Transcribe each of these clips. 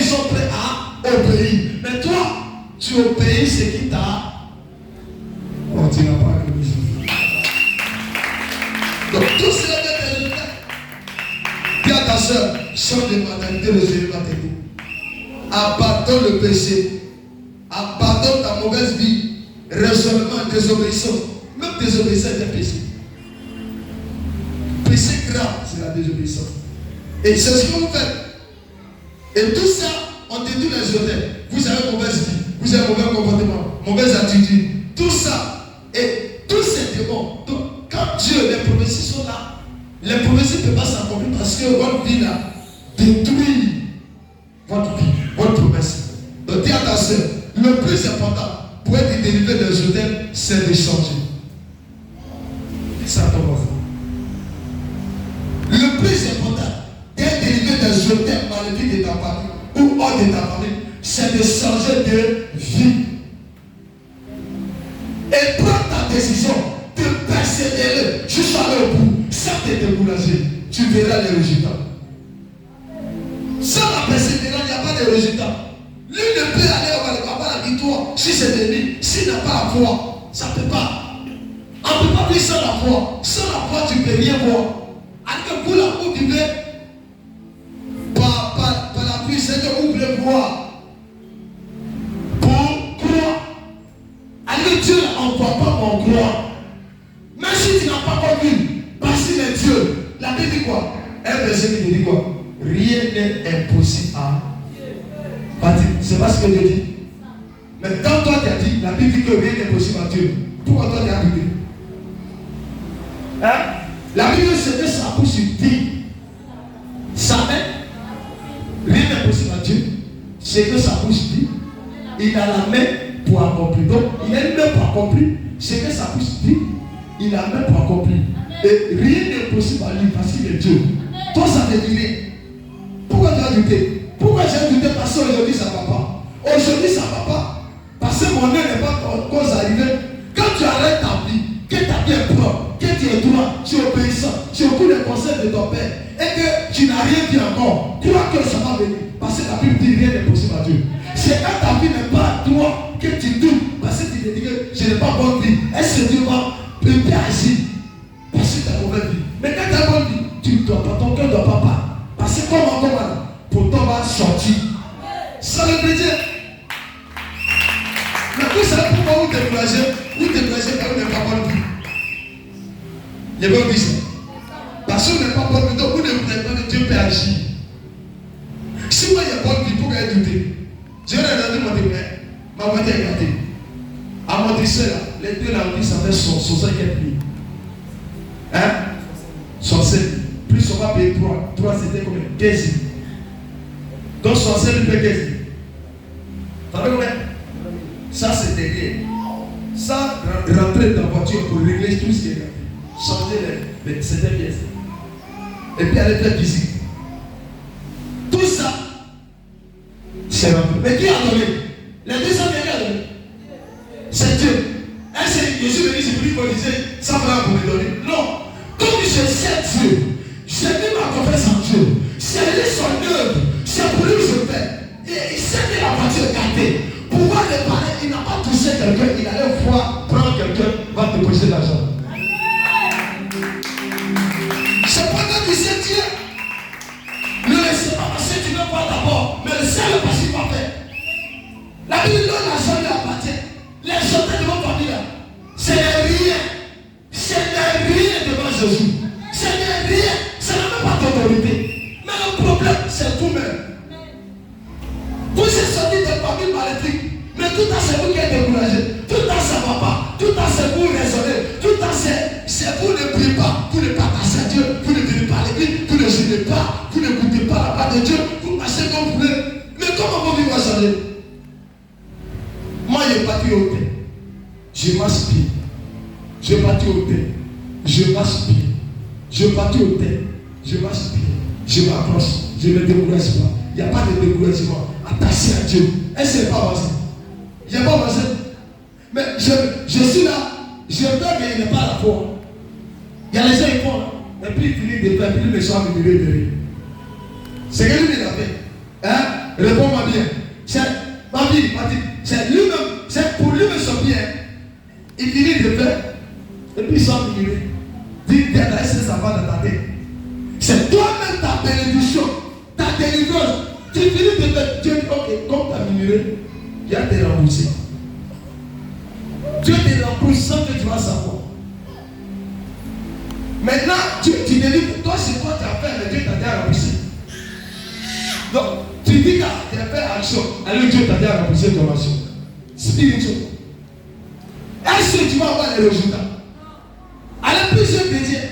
sont prêts à obéir. Mais toi, tu obéis ce qui t'a. On tu n'as pas que donc tout cela est des résultats. Dis à ta soeur, change de mentalité, le Seigneur va t'aider. Abandonne le péché. Abandonne ta mauvaise vie. Raisonnement, désobéissance. Même désobéissance est un péché. Péché grave, c'est la désobéissance. Et c'est ce que vous faites. Et tout ça, on détruit les hôtels. Vous avez mauvaise vie, vous avez mauvais comportement, mauvaise attitude. Tout ça, et tous ces démons. Donc, quand Dieu, les prophéties sont là, les prophéties ne peuvent pas s'accomplir parce que votre vie là détruit votre vie, votre promesse. Donc, dis à ta soeur, le plus important pour être délivré des hôtels, c'est de changer. Dis ça à ton enfant. Le plus important d'être délivré des hôtels maléfiques de ta famille ou hors de ta famille, c'est de changer de vie. Et prends ta décision de persévérer jusqu'à aller au bout, sans te décourager. Tu verras les résultats. Sans la persévérance, il n'y a pas de résultats. Lui ne peut aller avoir la victoire si c'est de lui, s'il n'a pas la foi. Ça ne peut pas. On ne peut pas vivre sans la foi. Sans la foi, tu ne peux rien voir. Alors que vous, là, vous vivez par la puissance que vous voulez voir. Pour croire. Alors que Dieu, on ne voit pas qu'on croit. Même si tu n'as pas connu, parce qu'il est Dieu. La Bible dit quoi? Un verset qui dit quoi? Rien n'est impossible à Dieu. C'est pas ce que Dieu dit. Mais quand toi tu as dit, la Bible dit que rien n'est possible à Dieu. Pourquoi toi tu as dit? Hein? La Bible se met sa bouche dit. Ça met. Rien n'est possible à Dieu. C'est que sa bouche dit. Il a la main pour accomplir. Donc il a une main pour accomplir. C'est que sa bouche dit. Il a la main pour accomplir. Et rien n'est possible à lui parce qu'il est Dieu. Toi ça te dirait. Pourquoi tu as douté? Pourquoi j'ai douté? Parce qu'aujourd'hui ça ne va pas. Aujourd'hui ça ne va pas. Parce que mon nez n'est pas cause arrivée. Quand tu arrêtes ta vie, que ta vie est propre, que tu es droit, tu es obéissant, tu écoutes les conseils de ton père et que tu n'as rien dit encore, crois que ça va venir. Parce que la Bible dit rien n'est possible à Dieu. C'est quand ta vie n'est pas toi que tu doutes. Parce que tu te dis que je n'ai pas bonne vie. Est-ce que Dieu va peut agir? Parce que tu as mauvaise vie. Mais quand tu as bonne vie, tu ne dois pas, ton cœur ne doit pas battre. Parce que comment pour toi va sortir. Ça veut dire. Mais vous savez pourquoi vous découragez quand vous n'avez pas bonne vie. Les bonnes vies. Parce que vous n'avez pas bonne vie, donc vous ne voulez pas que Dieu peut agir. Si moi il y a bonne vie, pourquoi il douter? Dieu a regardé mon témoin, ma voiture est gâtée. À mon triceur, les deux là, on dit ça fait 65 000. Hein? 65 000. Plus on va payer 3. 3 c'était combien? 15 000. Donc 65 000 paye 15 000. Ça fait combien? Ça c'est derrière. Ça, rentrer dans la voiture pour régler tout ce qui est gâté. Changer certaines pièces. Et puis aller faire visite. Tout ça, c'est rentré. Mais qui a donné? Les 200 000 qui a donné? C'est Dieu. Est-ce que Jésus venu c'est pour lui disait 100 francs pour me donner? Non. Comme je sais Dieu, j'ai mis ma confiance en Dieu. C'est lui son œuvre. C'est pour lui que je fais. Et il sait que la voiture est gâtée. Pouvoir le parler, il n'a pas touché quelqu'un. Il allait voir, prendre quelqu'un, va te poser l'argent. C'est pas que tu sais Dieu. Ne laissez pas parce que tu veux voir d'abord. Mais le seul parce qu'il va faire. La Bible donne l'argent lui appartient. Les gens de votre famille là, ce n'est rien. Ce n'est rien devant Jésus. Ce n'est rien. Ça n'a même pas d'autorité. Mais le problème, c'est vous-même. Vous êtes sorti de famille maléfique. Mais tout à c'est vous qui êtes découragé. Tout à ça ne va pas. Tout à c'est vous raisonnez. Tout à c'est vous ne priez pas. Vous ne partagez à Dieu. Vous ne venez pas à l'église. Vous ne jeûnez pas. Vous n'écoutez pas la part de Dieu. Vous passez comme vous voulez. Mais comment vous vivez aujourd'hui? Moi, je parti au thé. Je m'aspire. Je parti au thé. Je m'aspire. Je parti au thé. Je m'aspire. Je m'approche. Je ne me décourage pas. Il n'y a pas de découragement. Attaché à Dieu. Est-ce que c'est pas avancé? Je n'ai pas avancé. Mais je suis là. Je veux mais il n'est pas à la foi. Il y a les gens qui font. Et puis il finit de faire. Puis le méchant me dit de rire. C'est que lui il a fait. Hein? Réponds-moi bien. C'est ma vie, c'est lui-même, c'est pour lui-même son bien. Il finit de faire, et puis il sort migrer. Dis, est-ce que ça va dans ta tête? C'est toi-même ta bénédiction, ta délivrance. Tu finis de faire, Dieu dit, ok, comme tu as migré, Dieu te rembourser. Dieu te rembourse sans que tu vas savoir. Maintenant, tu délivres, toi c'est toi qui as fait, mais Dieu t'a déjà remboursé. Donc, tu dis que tu as fait action, alors Dieu t'a déjà remboursé ton action. Spirituel. Est-ce que tu vas avoir les résultats? Alors, plusieurs chrétiens,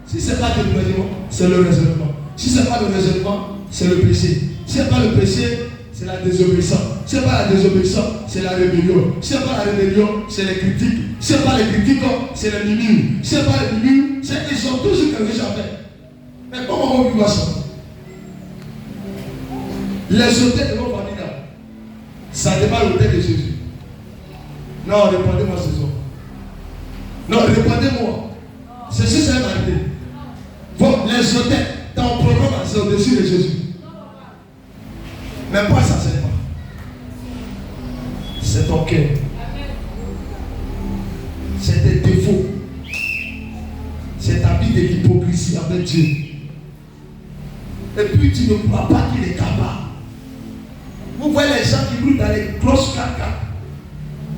si ce n'est pas le raisonnement, c'est le raisonnement. Si ce n'est pas le raisonnement, c'est le péché. Si ce n'est pas le péché, c'est la désobéissance. Si ce n'est pas la désobéissance, c'est la rébellion. Si ce n'est pas la rébellion, c'est les critiques. Si ce n'est pas les critiques, c'est les murmures. Si ce n'est pas les murmures, c'est qu'ils sont toujours quelque chose à faire. Mais comment on voit ça? Les hôtels de vos familles là, ça dépend de l'hôtel de Jésus. Non, répondez-moi ce soir. Non, répondez-moi. Ceci, c'est un vérité. Bon, les hôtels, ton programme, c'est au-dessus de Jésus. Mais pas ça, ce n'est pas. C'est ton cœur. C'est tes défauts. C'est ta vie de l'hypocrisie avec Dieu. Et puis tu ne crois pas qu'il est capable. Vous voyez les gens qui brûlent dans les grosses caca.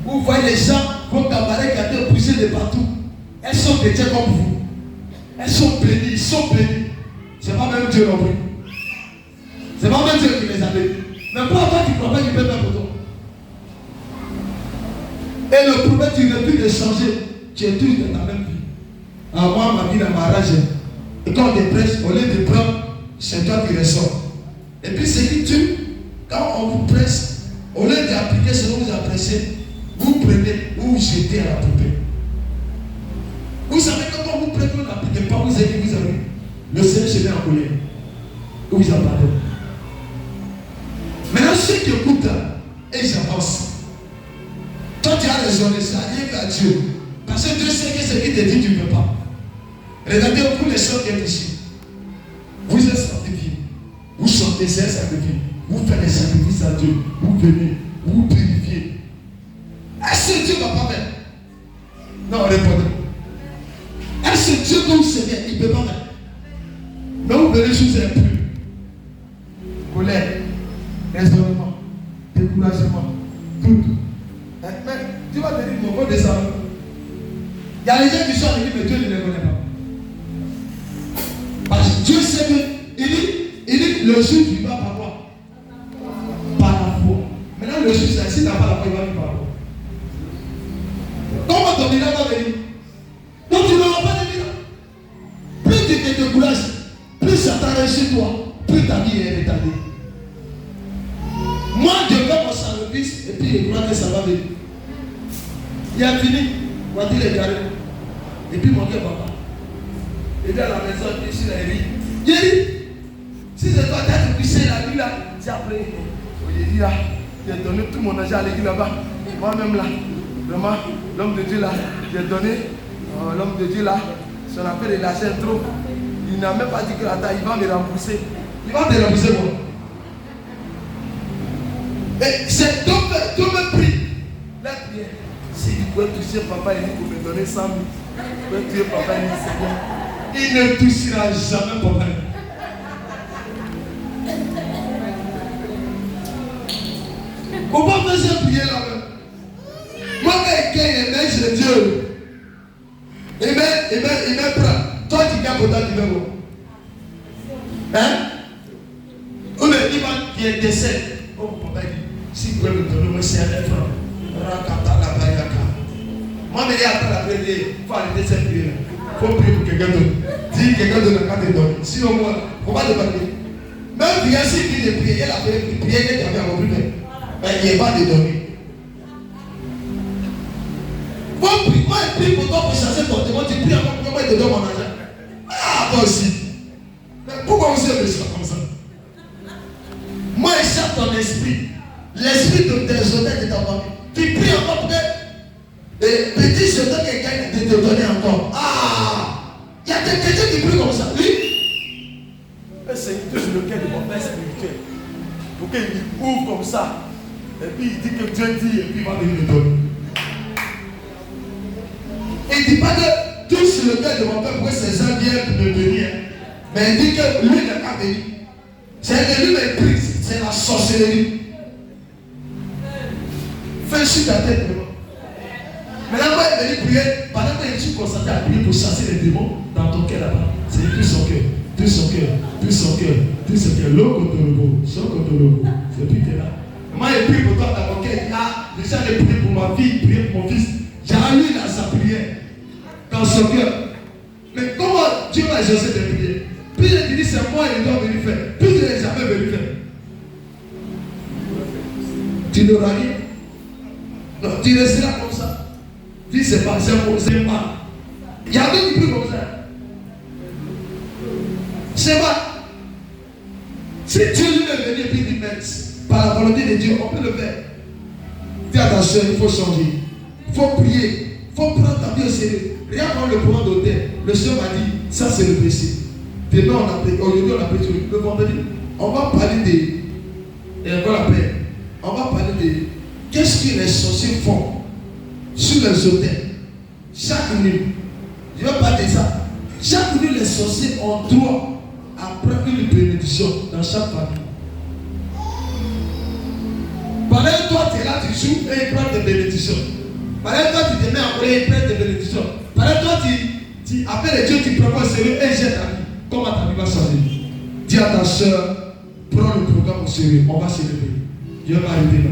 Vous voyez les gens, vos camarades qui ont été poussés de partout. Elles sont chrétiennes comme vous. Elles sont bénies, ils sont bénis. Ce n'est pas même Dieu non plus. Ce n'est pas même Dieu qui les a bénis. Mais pourquoi toi tu ne crois pas qu'il peut faire pour toi? Et le problème, tu ne veux plus de changer. Tu es toujours dans ta même vie. Alors moi, ma vie dans ma rage. Et quand on te presse, au lieu de prendre, c'est toi qui ressors. Et puis c'est qui tue. Quand on vous presse, au lieu d'appliquer ce que vous appréciez, vous prenez, vous jetez à la poubelle. Vous savez que quand vous prenez, vous n'appliquez pas, vous avez, le Seigneur se met en colère. Vous vous abandonnez. Maintenant, ceux qui écoutent, et ils avancent. Toi, tu as raisonné, ça arrive à Dieu. Parce que Dieu sait que ce qu'il te dit, tu ne peux pas. Regardez, vous les sœurs qui êtes ici. Vous êtes sanctifiés. Vous chantez, c'est un sacrifice. Vous faites des sacrifices à Dieu. Vous venez, vous purifiez. Est-ce que Dieu ne va pas faire? Non, répondez. Est-ce que Dieu, comme Seigneur, il ne peut pas faire? Mais vous venez sous un peu. Colère, raisonnement, découragement, tout. Mais tu vas te dire, mon bon descendre. Il y a les gens qui sont en église, mais Dieu ne les connaît pas. Parce que Dieu sait que, il dit, le juge ne va pas voir. Par la foi. Maintenant, le juge, si tu n'as pas la foi, il va vivre par la foi. Comment ton bilan va venir? Donc tu n'auras pas de bilan. Plus tu te décourages, plus ça t'arrête chez toi, plus ta vie est retardée. Moi, je vais mon service et puis je crois que ça va venir. Il a fini, voiture est garée. Et puis mon Dieu, papa. Il est à la maison, il dit, il dit, si c'est toi qui as poussé la nuit là, c'est après. Il dit là, j'ai donné tout mon argent à l'église là-bas. Moi-même là, vraiment, l'homme de Dieu là, j'ai donné, l'homme de Dieu là, son appel est lâché trop. Il n'a même pas dit que la taille, il va me rembourser. Il va te rembourser moi. Mais c'est ton même prix. La prière. Si tu pouvais toucher papa, il dit pour me donner 100 000. Tu pouvais tuer papa, il dit Seigneur. Il ne touchera jamais papa. Comment faire cette prière là-bas? Moi, quelqu'un est maître de Dieu. Il me prend. Toi, tu gagnes pour toi, tu veux voir. Hein? Ou bien, il va qui décède. Oh, papa, si vous pouvez me donner, moi, c'est un effort. Rakata la bayaka. Moi, mais après la prière, il faut arrêter cette prière. Il faut prier pour quelqu'un d'autre. Dis quelqu'un d'autre quand tu donnes. Si au moins, il ne faut pas demander. Même prière, si il dit de prier, il a fait une prière qui avait compris. Mais il n'y a pas de donner. Moi, je prie pour toi pour chasser ton démon. Tu pries encore pour moi, il te donne mon argent. Ah, toi aussi. Mais pourquoi vous êtes ça comme ça? Moi, je cherche ton esprit. L'esprit de tes honnêtes de ta famille. Tu pries encore pour que petit jeton quelqu'un de te donner encore. Ah! Il y a quelqu'un qui prie comme ça. Oui? C'est sur lequel de mon père spirituel. pour qu'il ouvre comme ça. Et puis il dit que Dieu dit, et puis il va venir le donner. Il ne dit pas que touche le cœur de mon père pour que ses gens viennent me bénir. Mais il dit que lui n'est pas béni. C'est un élu mépris, c'est la sorcellerie. Fais sur ta tête maintenant. Maintenant, moi, il est venu prier. Pendant que je suis concentré à prier pour chasser les démons dans ton cœur là-bas. C'est tout son cœur, tout son cœur, tout son cœur, tout son cœur. L'eau contre le beau, son contre le beau. C'est plus que là. Moi, il prie pour toi dans mon cœur. Il dit, ah, je suis allé prier pour ma fille, prier pour mon fils. J'ai lu dans sa prière, dans son cœur. Mais comment Dieu va exaucer tes prières? Puis il dit, c'est moi, il doit venir faire. Puis il n'est jamais venu faire. Tu n'auras rien. Non, tu resteras comme ça. Dis, c'est pas, c'est mal. Il y a d'autres qui prient comme ça. C'est mal. Si Dieu lui est venu et puis dit, par la volonté de Dieu, on peut le faire. Dis attention, il faut changer. Il faut prier. Il faut prendre ta vie au sérieux. Rien prendre le courant d'hôtel. Le Seigneur m'a dit, ça c'est le péché. Demain, aujourd'hui, on a pris le vendredi. On va parler de. On va parler de. Qu'est-ce que les sorciers font sur les hôtels? Chaque nuit. Je vais parler de ça. Chaque nuit, les sorciers ont droit à prendre une bénédiction dans chaque famille. Pendant que toi, tu es là, tu joues et ils prennent des bénédictions. Pendant que toi, tu te mets à prier, ils prennent des bénédictions. Pendant que toi, tu appelles les dieux, tu prévois sérieux et jette ta vie. Comment ta vie va changer? Dis à ta soeur, prends le programme au sérieux, on va célébrer. Dieu va arriver là.